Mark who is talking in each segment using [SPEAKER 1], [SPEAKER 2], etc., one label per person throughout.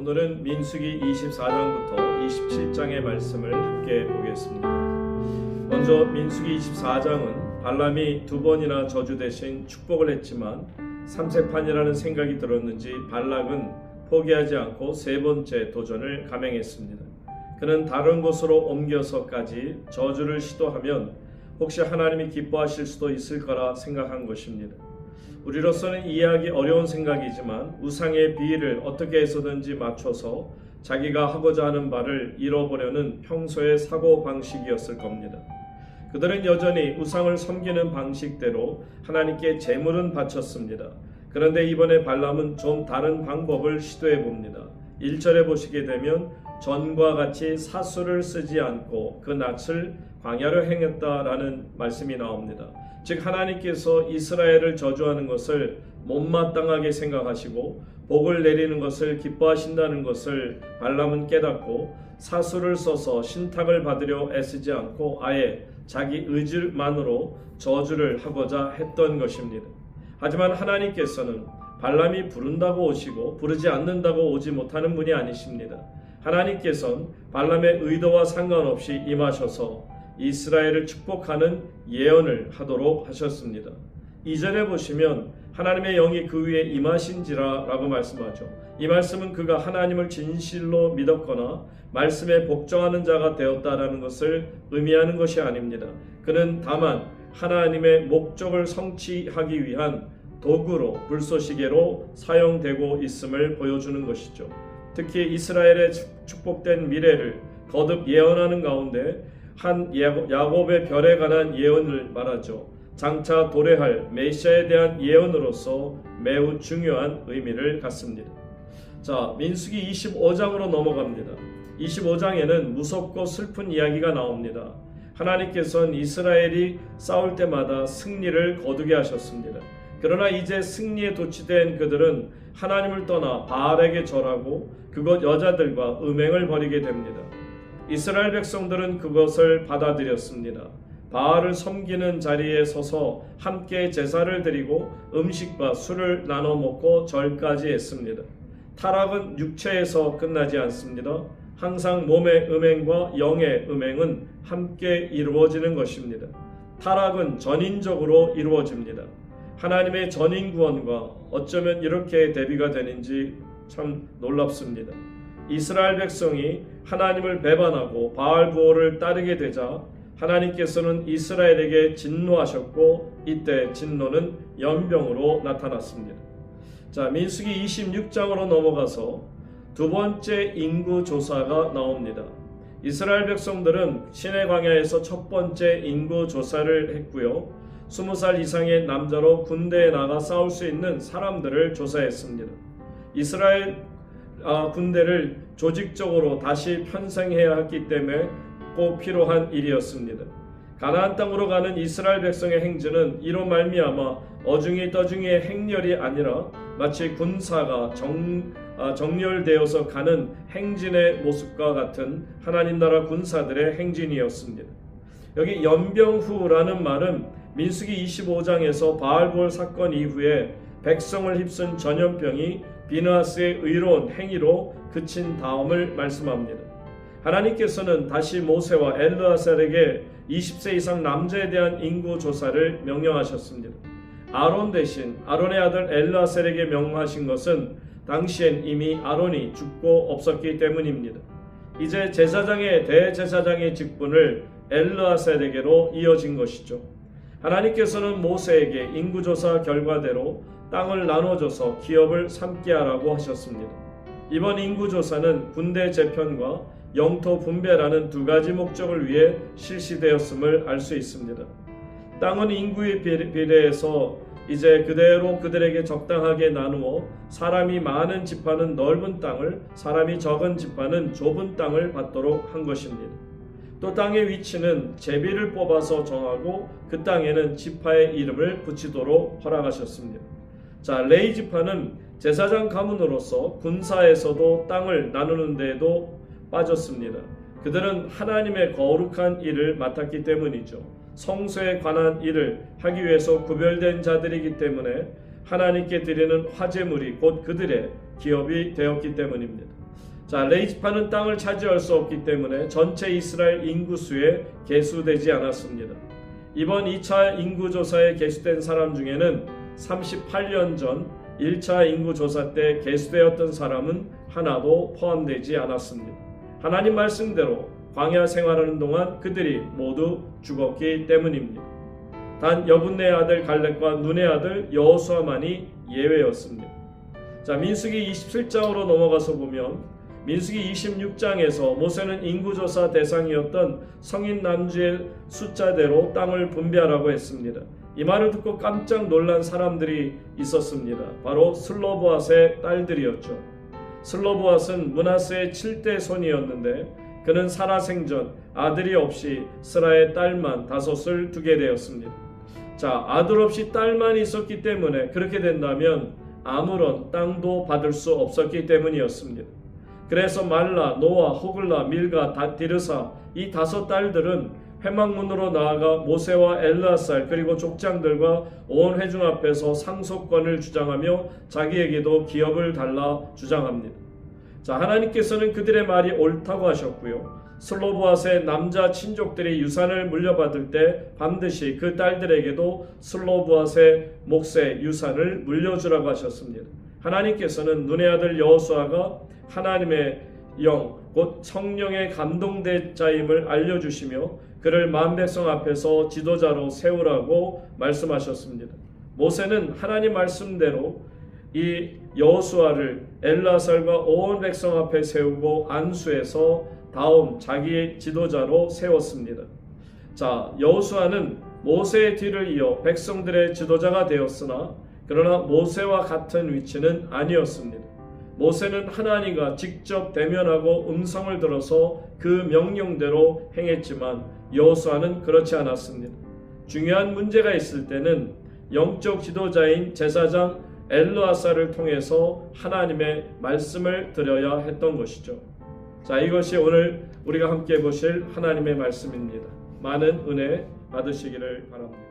[SPEAKER 1] 오늘은 민수기 24장부터 27장의 말씀을 함께 보겠습니다. 먼저 민수기 24장은 발람이 두 번이나 저주 대신 축복을 했지만 삼세판이라는 생각이 들었는지 발락은 포기하지 않고 세 번째 도전을 감행했습니다. 그는 다른 곳으로 옮겨서까지 저주를 시도하면 혹시 하나님이 기뻐하실 수도 있을 거라 생각한 것입니다. 우리로서는 이해하기 어려운 생각이지만 우상의 비위를 어떻게 해서든지 맞춰서 자기가 하고자 하는 바를 이뤄보려는 평소의 사고방식이었을 겁니다. 그들은 여전히 우상을 섬기는 방식대로 하나님께 제물은 바쳤습니다. 그런데 이번에 발람은 좀 다른 방법을 시도해 봅니다. 1절에 보시게 되면 전과 같이 사수를 쓰지 않고 그 낯을 광야로 행했다라는 말씀이 나옵니다. 즉 하나님께서 이스라엘을 저주하는 것을 못마땅하게 생각하시고 복을 내리는 것을 기뻐하신다는 것을 발람은 깨닫고 사수를 써서 신탁을 받으려 애쓰지 않고 아예 자기 의지만으로 저주를 하고자 했던 것입니다. 하지만 하나님께서는 발람이 부른다고 오시고 부르지 않는다고 오지 못하는 분이 아니십니다. 하나님께서는 발람의 의도와 상관없이 임하셔서 이스라엘을 축복하는 예언을 하도록 하셨습니다. 2절에 보시면 하나님의 영이 그 위에 임하신지라 라고 말씀하죠. 이 말씀은 그가 하나님을 진실로 믿었거나 말씀에 복종하는 자가 되었다라는 것을 의미하는 것이 아닙니다. 그는 다만 하나님의 목적을 성취하기 위한 도구로 불쏘시개로 사용되고 있음을 보여주는 것이죠. 특히 이스라엘의 축복된 미래를 거듭 예언하는 가운데 한 야곱의 별에 관한 예언을 말하죠. 장차 도래할 메시아에 대한 예언으로서 매우 중요한 의미를 갖습니다. 자, 민수기 25장으로 넘어갑니다. 25장에는 무섭고 슬픈 이야기가 나옵니다. 하나님께서는 이스라엘이 싸울 때마다 승리를 거두게 하셨습니다. 그러나 이제 승리에 도취된 그들은 하나님을 떠나 바알에게 절하고 그곳 여자들과 음행을 벌이게 됩니다. 이스라엘 백성들은 그것을 받아들였습니다. 바알을 섬기는 자리에 서서 함께 제사를 드리고 음식과 술을 나눠 먹고 절까지 했습니다. 타락은 육체에서 끝나지 않습니다. 항상 몸의 음행과 영의 음행은 함께 이루어지는 것입니다. 타락은 전인적으로 이루어집니다. 하나님의 전인 구원과 어쩌면 이렇게 대비가 되는지 참 놀랍습니다. 이스라엘 백성이 하나님을 배반하고 바알 부호를 따르게 되자 하나님께서는 이스라엘에게 진노하셨고 이때 진노는 연병으로 나타났습니다. 자, 민수기 26장으로 넘어가서 두 번째 인구 조사가 나옵니다. 이스라엘 백성들은 시내 광야에서 첫 번째 인구 조사를 했고요. 20살 이상의 남자로 군대에 나가 싸울 수 있는 사람들을 조사했습니다. 이스라엘 군대를 조직적으로 다시 편성해야 했기 때문에 꼭 필요한 일이었습니다. 가나안 땅으로 가는 이스라엘 백성의 행진은 이로 말미암아 어중이 떠중이의 행렬이 아니라 마치 군사가 정렬되어서 가는 행진의 모습과 같은 하나님 나라 군사들의 행진이었습니다. 여기 연병후라는 말은 민수기 25장에서 바알볼 사건 이후에 백성을 휩쓴 전염병이 비느하스의 의로운 행위로 그친 다음을 말씀합니다. 하나님께서는 다시 모세와 엘르아살에게 20세 이상 남자에 대한 인구 조사를 명령하셨습니다. 아론 대신 아론의 아들 엘르아살에게 명하신 것은 당시엔 이미 아론이 죽고 없었기 때문입니다. 이제 제사장의 대제사장의 직분을 엘르아살에게로 이어진 것이죠. 하나님께서는 모세에게 인구조사 결과대로 땅을 나눠줘서 기업을 삼게 하라고 하셨습니다. 이번 인구조사는 군대 재편과 영토 분배라는 두 가지 목적을 위해 실시되었음을 알 수 있습니다. 땅은 인구에 비례해서 이제 그대로 그들에게 적당하게 나누어 사람이 많은 지파는 넓은 땅을, 사람이 적은 지파는 좁은 땅을 받도록 한 것입니다. 또 땅의 위치는 제비를 뽑아서 정하고 그 땅에는 지파의 이름을 붙이도록 허락하셨습니다. 자, 레위 지파는 제사장 가문으로서 군사에서도 땅을 나누는 데에도 빠졌습니다. 그들은 하나님의 거룩한 일을 맡았기 때문이죠. 성소에 관한 일을 하기 위해서 구별된 자들이기 때문에 하나님께 드리는 화제물이 곧 그들의 기업이 되었기 때문입니다. 자, 레이지파는 땅을 차지할 수 없기 때문에 전체 이스라엘 인구수에 계수되지 않았습니다. 이번 2차 인구조사에 계수된 사람 중에는 38년 전 1차 인구조사 때 계수되었던 사람은 하나도 포함되지 않았습니다. 하나님 말씀대로 광야 생활하는 동안 그들이 모두 죽었기 때문입니다. 단 여분네 아들 갈렙과 눈의 아들 여호수아만이 예외였습니다. 자, 민수기 27장으로 넘어가서 보면 민수기 26장에서 모세는 인구조사 대상이었던 성인 남주의 숫자대로 땅을 분배하라고 했습니다. 이 말을 듣고 깜짝 놀란 사람들이 있었습니다. 바로 슬로보앗의 딸들이었죠. 슬로보앗은 므낫세의 7대 손이었는데 그는 사라 생전 아들이 없이 스라의 딸만 5을 두게 되었습니다. 자, 아들 없이 딸만 있었기 때문에 그렇게 된다면 아무런 땅도 받을 수 없었기 때문이었습니다. 그래서 말라, 노아, 호글라, 밀가, 디르사 이 5 딸들은 회막문으로 나아가 모세와 엘르아살 그리고 족장들과 온 회중 앞에서 상속권을 주장하며 자기에게도 기업을 달라 주장합니다. 자, 하나님께서는 그들의 말이 옳다고 하셨고요. 슬로보앗의 남자 친족들이 유산을 물려받을 때 반드시 그 딸들에게도 슬로보앗의 몫의 유산을 물려주라고 하셨습니다. 하나님께서는 눈의 아들 여호수아가 하나님의 영, 곧 성령의 감동된 자임을 알려주시며 그를 만 백성 앞에서 지도자로 세우라고 말씀하셨습니다. 모세는 하나님 말씀대로 이 여호수아를 엘르아살과 온 백성 앞에 세우고 안수해서 다음 자기의 지도자로 세웠습니다. 자, 여호수아는 모세의 뒤를 이어 백성들의 지도자가 되었으나 그러나 모세와 같은 위치는 아니었습니다. 모세는 하나님과 직접 대면하고 음성을 들어서 그 명령대로 행했지만 여호수아는 그렇지 않았습니다. 중요한 문제가 있을 때는 영적 지도자인 제사장 엘르아살을 통해서 하나님의 말씀을 드려야 했던 것이죠. 자, 이것이 오늘 우리가 함께 보실 하나님의 말씀입니다. 많은 은혜 받으시기를 바랍니다.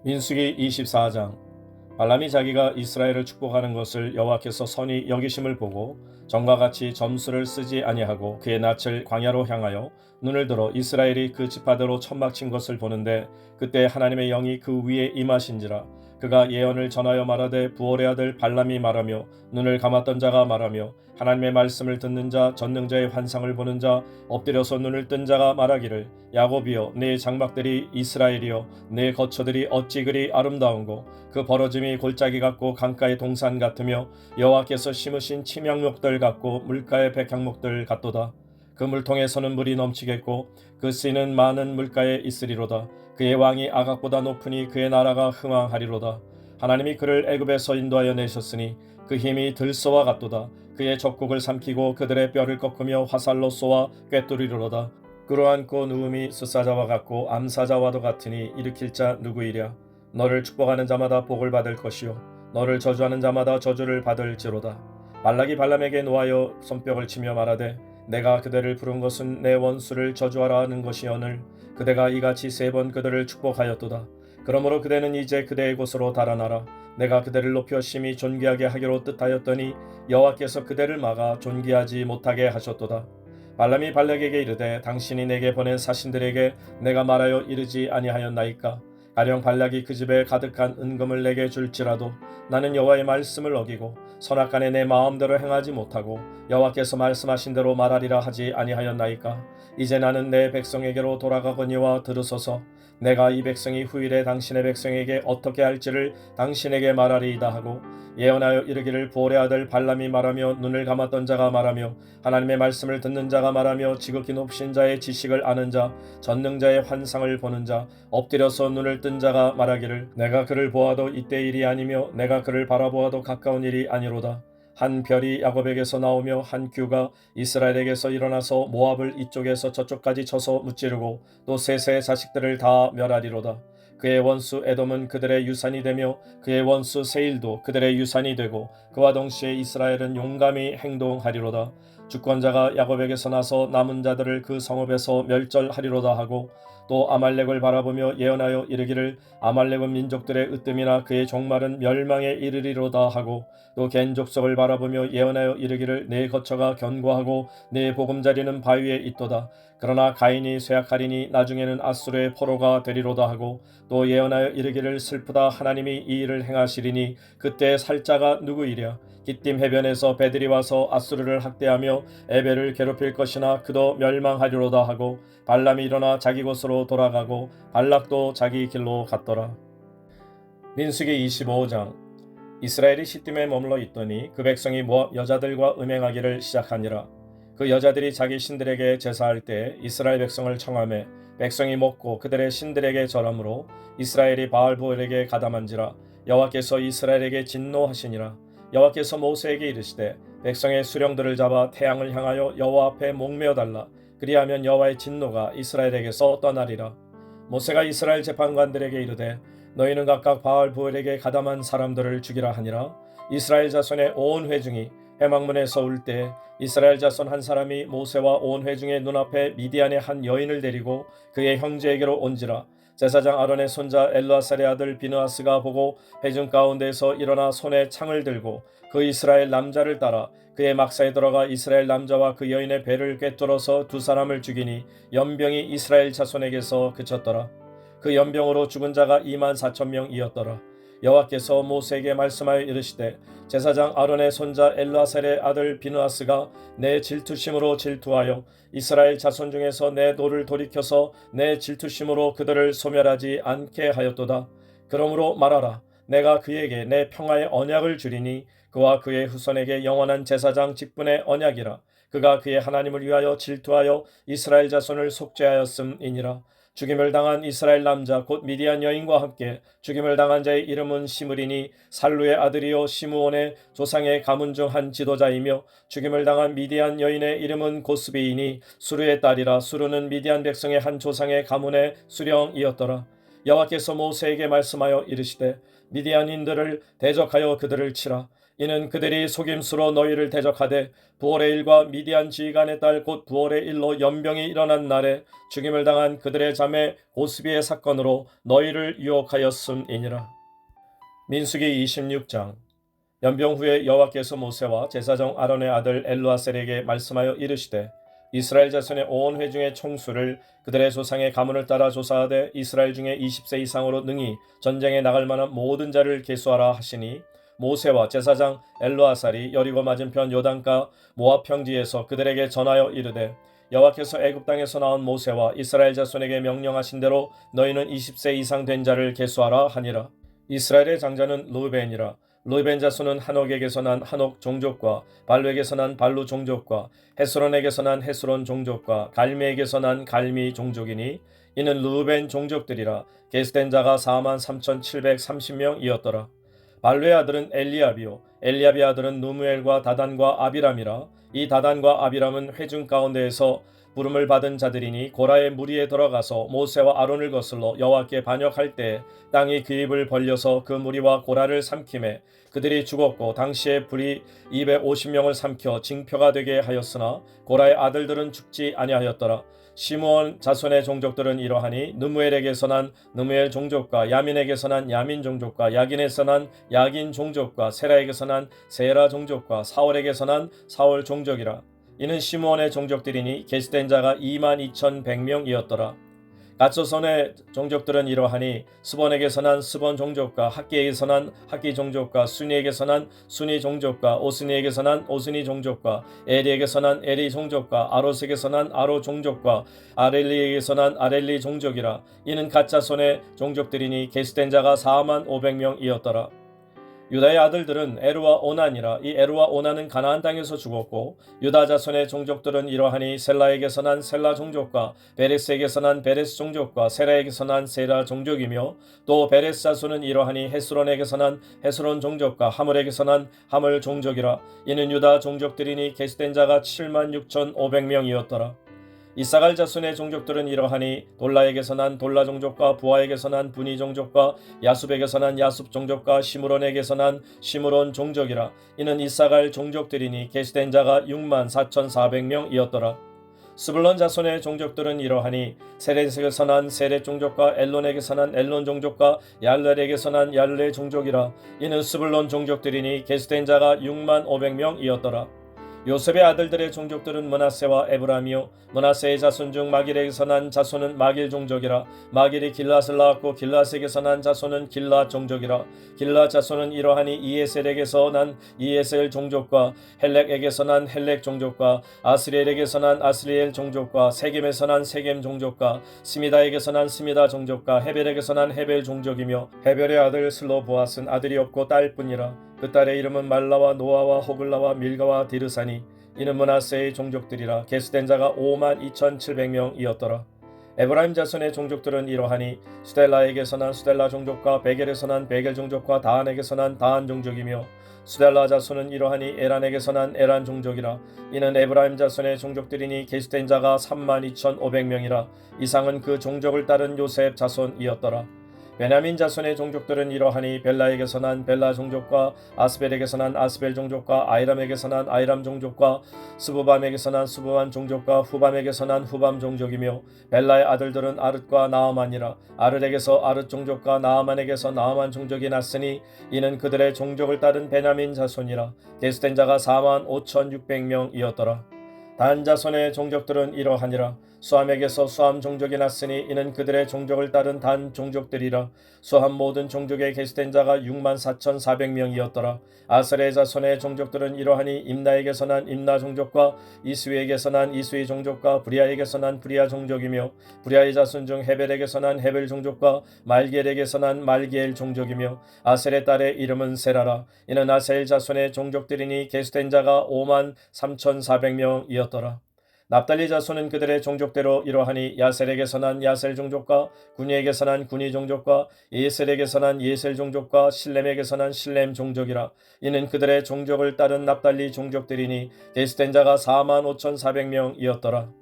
[SPEAKER 2] 민수기 24장. 발람이 자기가 이스라엘을 축복하는 것을 여호와께서 선히 여기심을 보고 전과 같이 점수를 쓰지 아니하고 그의 낯을 광야로 향하여 눈을 들어 이스라엘이 그 지파대로 천막친 것을 보는데 그때 하나님의 영이 그 위에 임하신지라. 그가 예언을 전하여 말하되 부올의 아들 발람이 말하며 눈을 감았던 자가 말하며 하나님의 말씀을 듣는 자 전능자의 환상을 보는 자 엎드려서 눈을 뜬 자가 말하기를 야곱이여 내 장막들이 이스라엘이여 내 거처들이 어찌 그리 아름다운고 그 벌어짐이 골짜기 같고 강가의 동산 같으며 여호와께서 심으신 침향목들 같고 물가의 백향목들 같도다. 그 물통에서는 물이 넘치겠고 그 씨는 많은 물가에 있으리로다. 그의 왕이 아각보다 높으니 그의 나라가 흥왕하리로다. 하나님이 그를 애굽에서 인도하여 내셨으니 그 힘이 들소와 같도다. 그의 적국을 삼키고 그들의 뼈를 꺾으며 화살로 쏘아 꿰뚫이리로다. 끌어안고 누움이 숫사자와 같고 암사자와도 같으니 일으킬 자 누구이랴. 너를 축복하는 자마다 복을 받을 것이요 너를 저주하는 자마다 저주를 받을지로다. 발락이 발람에게 노하여 손뼉을 치며 말하되 내가 그대를 부른 것은 내 원수를 저주하라 하는 것이오늘 그대가 이같이 3번 그들을 축복하였도다. 그러므로 그대는 이제 그대의 곳으로 달아나라. 내가 그대를 높여 심히 존귀하게 하기로 뜻하였더니 여호와께서 그대를 막아 존귀하지 못하게 하셨도다. 발람이 발락에게 이르되 당신이 내게 보낸 사신들에게 내가 말하여 이르지 아니하였나이까. 가령 발락이 그 집에 가득한 은금을 내게 줄지라도 나는 여호와의 말씀을 어기고 선악간에 내 마음대로 행하지 못하고 여호와께서 말씀하신 대로 말하리라 하지 아니하였나이까. 이제 나는 내 백성에게로 돌아가거니와 들으소서. 내가 이 백성이 후일에 당신의 백성에게 어떻게 할지를 당신에게 말하리이다 하고 예언하여 이르기를 부올의 아들 발람이 말하며 눈을 감았던 자가 말하며 하나님의 말씀을 듣는 자가 말하며 지극히 높으신 자의 지식을 아는 자 전능자의 환상을 보는 자 엎드려서 눈을 뜬 자가 말하기를 내가 그를 보아도 이때 일이 아니며 내가 그를 바라보아도 가까운 일이 아니로다. 한 별이 야곱에게서 나오며 한 규가 이스라엘에게서 일어나서 모압을 이쪽에서 저쪽까지 쳐서 무찌르고 또 셋의 자식들을 다 멸하리로다. 그의 원수 에돔은 그들의 유산이 되며 그의 원수 세일도 그들의 유산이 되고 그와 동시에 이스라엘은 용감히 행동하리로다. 주권자가 야곱에게서 나서 남은 자들을 그 성읍에서 멸절하리로다 하고 또 아말렉을 바라보며 예언하여 이르기를 아말렉은 민족들의 으뜸이나 그의 종말은 멸망에 이르리로다 하고 또 겐 족속을 바라보며 예언하여 이르기를 내 거처가 견고하고 내 보금자리는 바위에 있도다. 그러나 가인이 쇠약하리니 나중에는 아수르의 포로가 되리로다 하고 또 예언하여 이르기를 슬프다 하나님이 이 일을 행하시리니 그때 살자가 누구이랴. 기띔 해변에서 배들이 와서 아수르를 학대하며 에벨을 괴롭힐 것이나 그도 멸망하리로다 하고 발람이 일어나 자기 곳으로 돌아가고 발락도 자기 길로 갔더라. 민수기 25장. 이스라엘이 시딤에 머물러 있더니 그 백성이 모압 여자들과 음행하기를 시작하니라. 그 여자들이 자기 신들에게 제사할 때 이스라엘 백성을 청하매 백성이 먹고 그들의 신들에게 절함으로 이스라엘이 바알보엘에게 가담한지라. 여호와께서 이스라엘에게 진노하시니라. 여호와께서 모세에게 이르시되 백성의 수령들을 잡아 태양을 향하여 여호와 앞에 목매어 달라. 그리하면 여호와의 진노가 이스라엘에게서 떠나리라. 모세가 이스라엘 재판관들에게 이르되 너희는 각각 바알보엘에게 가담한 사람들을 죽이라 하니라. 이스라엘 자손의 온 회중이 회막문에서 울 때 이스라엘 자손 한 사람이 모세와 온 회중의 눈앞에 미디안의 한 여인을 데리고 그의 형제에게로 온지라. 제사장 아론의 손자 엘르아살의 아들 비느하스가 보고 회중 가운데에서 일어나 손에 창을 들고 그 이스라엘 남자를 따라 그의 막사에 들어가 이스라엘 남자와 그 여인의 배를 꿰뚫어서 두 사람을 죽이니 연병이 이스라엘 자손에게서 그쳤더라. 그 연병으로 죽은 자가 24,000명이었더라. 여호와께서 모세에게 말씀하여 이르시되 제사장 아론의 손자 엘르아살의 아들 비느하스가 내 질투심으로 질투하여 이스라엘 자손 중에서 내 도를 돌이켜서 내 질투심으로 그들을 소멸하지 않게 하였도다. 그러므로 말하라. 내가 그에게 내 평화의 언약을 주리니 그와 그의 후손에게 영원한 제사장 직분의 언약이라. 그가 그의 하나님을 위하여 질투하여 이스라엘 자손을 속죄하였음이니라. 죽임을 당한 이스라엘 남자 곧 미디안 여인과 함께 죽임을 당한 자의 이름은 시므리니 살루의 아들이요 시므온의 조상의 가문 중 한 지도자이며 죽임을 당한 미디안 여인의 이름은 고스비이니 수르의 딸이라. 수르는 미디안 백성의 한 조상의 가문의 수령이었더라. 여호와께서 모세에게 말씀하여 이르시되 미디안인들을 대적하여 그들을 치라. 이는 그들이 속임수로 너희를 대적하되 부올의 일과 미디안 지휘관의 딸 곧 부올의 일로 연병이 일어난 날에 죽임을 당한 그들의 자매 고스비의 사건으로 너희를 유혹하였음이니라. 민수기 26장. 연병 후에 여호와께서 모세와 제사장 아론의 아들 엘르아셀에게 말씀하여 이르시되 이스라엘 자손의 온 회중의 총수를 그들의 조상의 가문을 따라 조사하되 이스라엘 중에 20세 이상으로 능히 전쟁에 나갈 만한 모든 자를 계수하라 하시니 모세와 제사장 엘르아살이 여리고 맞은편 요단가 모압 평지에서 그들에게 전하여 이르되 여호와께서 애굽 땅에서 나온 모세와 이스라엘 자손에게 명령하신 대로 너희는 20세 이상 된 자를 계수하라 하니라. 이스라엘의 장자는 르우벤이라. 르우벤 자손은 한옥에게서 난 한옥 종족과 발루에게서 난 발루 종족과 헤스론에게서 난 헤스론 종족과 갈미에게서 난 갈미 종족이니 이는 르우벤 종족들이라. 계수된 자가 43,730명이었더라. 발루의 아들은 엘리압이요 엘리압의 아들은 누무엘과 다단과 아비람이라. 이 다단과 아비람은 회중 가운데에서 부름을 받은 자들이니 고라의 무리에 들어가서 모세와 아론을 거슬러 여호와께 반역할 때 땅이 그 입을 벌려서 그 무리와 고라를 삼키매 그들이 죽었고 당시에 불이 250명을 삼켜 징표가 되게 하였으나 고라의 아들들은 죽지 아니하였더라. 시므온 자손의 종족들은 이러하니 느무엘에게서 난 느무엘 종족과 야민에게서 난 야민 종족과 야긴에서 난 야긴 종족과 세라에게서 난 세라 종족과 사월에게서 난 사월 종족이라. 이는 시므온의 종족들이니 계수된 자가 22,100명이었더라. 갓조선의 종족들은 이러하니 스본에게서 난 스본 종족과 학기에게서 난 학기 종족과 순이에게서 난 순이 종족과 오스니에게서 난 오스니 종족과 에리에게서 난 에리 종족과 아롯에게서 난 아로 종족과 아렐리에게서 난 아렐리 종족이라. 이는 갓자손의 종족들이니 계수된 자가 45,000명이었더라. 유다의 아들들은 에루와 오난이라. 이 에루와 오난은 가나안 땅에서 죽었고 유다 자손의 종족들은 이러하니 셀라에게서 난 셀라 종족과 베레스에게서 난 베레스 종족과 세라에게서 난 세라 종족이며 또 베레스 자손은 이러하니 헤스론에게서 난 헤스론 종족과 하물에게서 난 하물 종족이라. 이는 유다 종족들이니 계수된 자가 76,500명이었더라. 이사갈 자손의 종족들은 이러하니 돌라에게서 난 돌라 종족과 부하에게서 난 부니 종족과 야숲에게서 난 야숲 종족과 시므론에게서 난 시므론 종족이라. 이는 이사갈 종족들이니 계수된 자가 64,400명이었더라. 스불론 자손의 종족들은 이러하니 세렛에게서 난 세렛 종족과 엘론에게서 난 엘론 종족과 얄렐에게서 난 얄렐 종족이라. 이는 스불론 종족들이니 계수된 자가 6만 500명이었더라. 요셉의 아들들의 종족들은 므낫세와 에브라임이요 므낫세의 자손 중 마길에게서 난 자손은 마길 종족이라. 마길이 길앗을 낳았고 길앗에게서 난 자손은 길앗 종족이라. 길앗 자손은 이러하니 이에셀에게서 난 이에셀 종족과 헬렉에게서 난 헬렉 종족과 아스리엘에게서 난 아스리엘 종족과 세겜에서 난 세겜 종족과 스미다에게서 난 스미다 종족과 헤벨에게서 난 헤벨 종족이며 헤벨의 아들 슬로보앗은 아들이 없고 딸뿐이라. 그 딸의 이름은 말라와 노아와 호글라와 밀가와 디르사니 이는 므낫세의 종족들이라. 계수된 자가 52,700명이었더라. 에브라임 자손의 종족들은 이러하니 수델라에게서 난 수델라 종족과 베겔에서 난 베겔 종족과 다한에게서 난 다한 종족이며 수델라 자손은 이러하니 에란에게서 난 에란 종족이라. 이는 에브라임 자손의 종족들이니 계수된 자가 32,500명이라. 이상은 그 종족을 따른 요셉 자손이었더라. 베냐민 자손의 종족들은 이러하니 벨라에게서 난 벨라 종족과 아스벨에게서 난 아스벨 종족과 아이람에게서 난 아이람 종족과 스부밤에게서 난 스부밤 종족과 후밤에게서 난 후밤 종족이며 벨라의 아들들은 아릇과 나아만이라. 아릇에게서 아릇 종족과 나아만에게서 나아만 종족이 났으니 이는 그들의 종족을 따른 베냐민 자손이라. 계수된 자가 45,600명이었더라. 단 자손의 종족들은 이러하니라. 수함에게서 수함 종족이 났으니 이는 그들의 종족을 따른 단 종족들이라. 수함 모든 종족에 계수된 자가 64,400명이었더라. 아셀의 자손의 종족들은 이러하니 임나에게서 난 임나 종족과 이스위에게서 난 이스위 종족과 브리아에게서 난 브리아 종족이며 브리아의 자손 중 헤벨에게서 난 헤벨 종족과 말기엘에게서 난 말기엘 종족이며 아셀의 딸의 이름은 세라라. 이는 아셀 자손의 종족들이니 계수된 자가 53,400명이었더라. 납달리 자손은 그들의 종족대로 이러하니 야셀에게서 난 야셀 종족과 군이에게서 난 군이 종족과 예셀에게서 난 예셀 종족과 실렘에게서 난 실렘 종족이라. 이는 그들의 종족을 따른 납달리 종족들이니 계수된 자가 45,400명이었더라.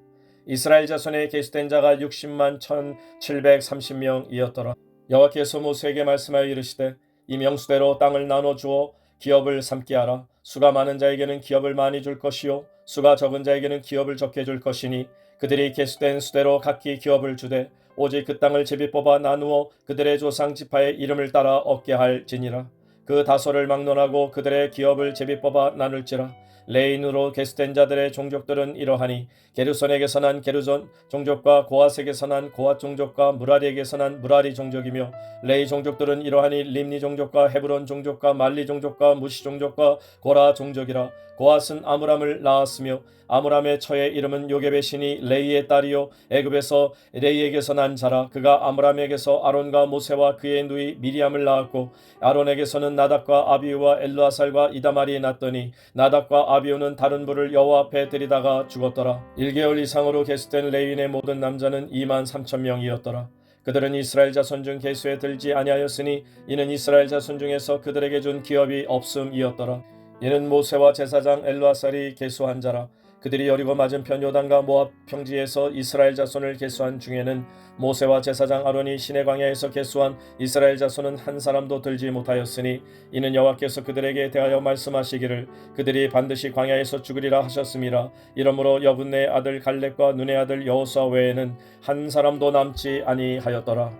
[SPEAKER 2] 이스라엘 자손의 계수된 자가 60만 1,730명이었더라. 여호와께서 모세에게 말씀하여 이르시되 이 명수대로 땅을 나눠 주어 기업을 삼게 하라. 수가 많은 자에게는 기업을 많이 줄 것이요 수가 적은 자에게는 기업을 적게 줄 것이니 그들이 계수된 수대로 각기 기업을 주되 오직 그 땅을 제비 뽑아 나누어 그들의 조상 지파의 이름을 따라 얻게 할지니라. 그 다소를 막론하고 그들의 기업을 제비 뽑아 나눌지라. 레인으로 계수된 자들의 종족들은 이러하니 게르손에게서 난 게르손 종족과 고앗에게서 난 고앗 종족과 무라리에게서 난 무라리 종족이며 레이 종족들은 이러하니 림니 종족과 헤브론 종족과 말리 종족과 무시 종족과 고라 종족이라. 고앗은 아므람을 낳았으며 아므람의 처의 이름은 요게벳이니 레이의 딸이요 애굽에서 레이에게서 난 자라. 그가 아므람에게서 아론과 모세와 그의 누이 미리암을 낳았고 아론에게서는 나답과 아비우와 엘르아살과 이다말이 낳더니 나답과 아비우는 다른 불을 여호와 앞에 들이다가 죽었더라. 1개월 이상으로 계수된 레위인의 모든 남자는 23,000명이었더라. 그들은 이스라엘 자손 중 계수에 들지 아니하였으니 이는 이스라엘 자손 중에서 그들에게 준 기업이 없음이었더라. 이는 모세와 제사장 엘르아살이 계수한 자라. 그들이 여리고 맞은편 요단과 모압 평지에서 이스라엘 자손을 계수한 중에는 모세와 제사장 아론이 시내 광야에서 계수한 이스라엘 자손은 한 사람도 들지 못하였으니 이는 여호와께서 그들에게 대하여 말씀하시기를 그들이 반드시 광야에서 죽으리라 하셨음이라. 이러므로 여분네의 아들 갈렙과 눈의 아들 여호수아 외에는 한 사람도 남지 아니하였더라.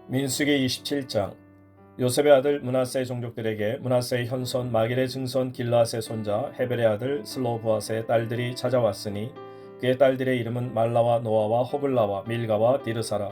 [SPEAKER 2] 민수기 27장. 요셉의 아들 므낫세 종족들에게 므낫세의 현손 마길의 증손 길앗의 손자 헤벨의 아들 슬로보앗의 딸들이 찾아왔으니 그의 딸들의 이름은 말라와 노아와 호글라와 밀가와 디르사라.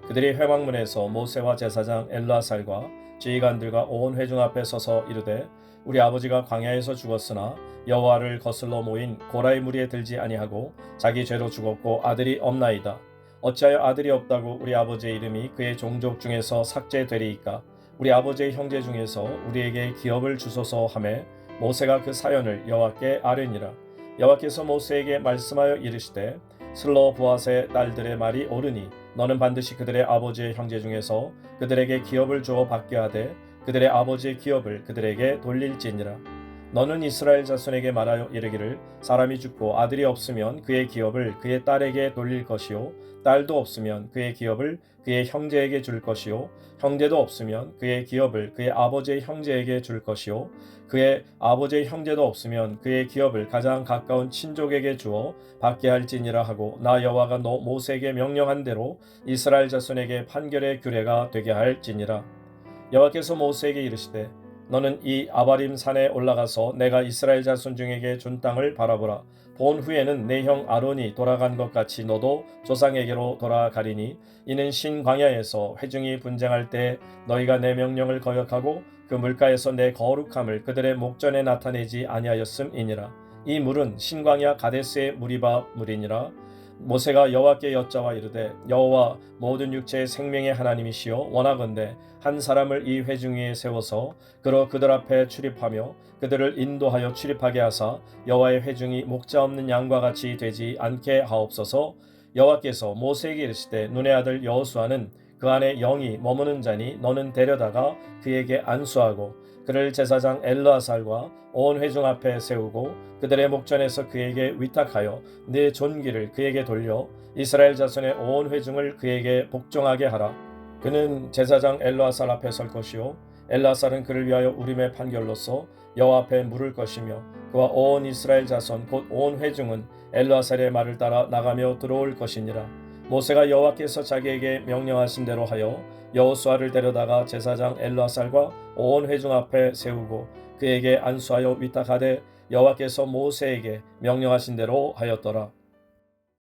[SPEAKER 2] 그들이 회막문에서 모세와 제사장 엘르아살과 지휘관들과 온 회중 앞에 서서 이르되 우리 아버지가 광야에서 죽었으나 여호와를 거슬러 모인 고라의 무리에 들지 아니하고 자기 죄로 죽었고 아들이 없나이다. 어찌하여 아들이 없다고 우리 아버지의 이름이 그의 종족 중에서 삭제되리이까. 우리 아버지의 형제 중에서 우리에게 기업을 주소서 하매 모세가 그 사연을 여호와께 아뢰니라. 여호와께서 모세에게 말씀하여 이르시되 슬로보앗의 딸들의 말이 옳으니 너는 반드시 그들의 아버지의 형제 중에서 그들에게 기업을 주어 받게 하되 그들의 아버지의 기업을 그들에게 돌릴지니라. 너는 이스라엘 자손에게 말하여 이르기를 사람이 죽고 아들이 없으면 그의 기업을 그의 딸에게 돌릴 것이요 딸도 없으면 그의 기업을 그의 형제에게 줄 것이요 형제도 없으면 그의 기업을 그의 아버지의 형제에게 줄 것이요 그의 아버지의 형제도 없으면 그의 기업을 가장 가까운 친족에게 주어 받게 할지니라 하고 나 여호와가 너 모세에게 명령한 대로 이스라엘 자손에게 판결의 규례가 되게 할지니라. 여호와께서 모세에게 이르시되 너는 이 아바림 산에 올라가서 내가 이스라엘 자손 중에게 준 땅을 바라보라. 본 후에는 내 형 아론이 돌아간 것 같이 너도 조상에게로 돌아가리니 이는 신광야에서 회중이 분쟁할 때 너희가 내 명령을 거역하고 그 물가에서 내 거룩함을 그들의 목전에 나타내지 아니하였음이니라. 이 물은 신광야 가데스의 무리바 물이니라. 모세가 여호와께 여짜와 이르되 여호와 모든 육체의 생명의 하나님이시여 원하건대 한 사람을 이 회중 위에 세워서 그로 그들 앞에 출입하며 그들을 인도하여 출입하게 하사 여호와의 회중이 목자 없는 양과 같이 되지 않게 하옵소서. 여호와께서 모세에게 이르시되 눈의 아들 여호수아는 그 안에 영이 머무는 자니 너는 데려다가 그에게 안수하고 그를 제사장 엘르아살과 온 회중 앞에 세우고 그들의 목전에서 그에게 위탁하여 네 존귀를 그에게 돌려 이스라엘 자손의 온 회중을 그에게 복종하게 하라. 그는 제사장 엘르아살 앞에 설 것이요 엘르아살은 그를 위하여 우림의 판결로서 여호와 앞에 물을 것이며 그와 온 이스라엘 자손 곧 온 회중은 엘르아살의 말을 따라 나가며 들어올 것이니라. 모세가 여호와께서 자기에게 명령하신 대로 하여 여호수아를 데려다가 제사장 엘르아살과 온 회중 앞에 세우고 그에게 안수하여 위탁하되 여호와께서 모세에게 명령하신 대로 하였더라.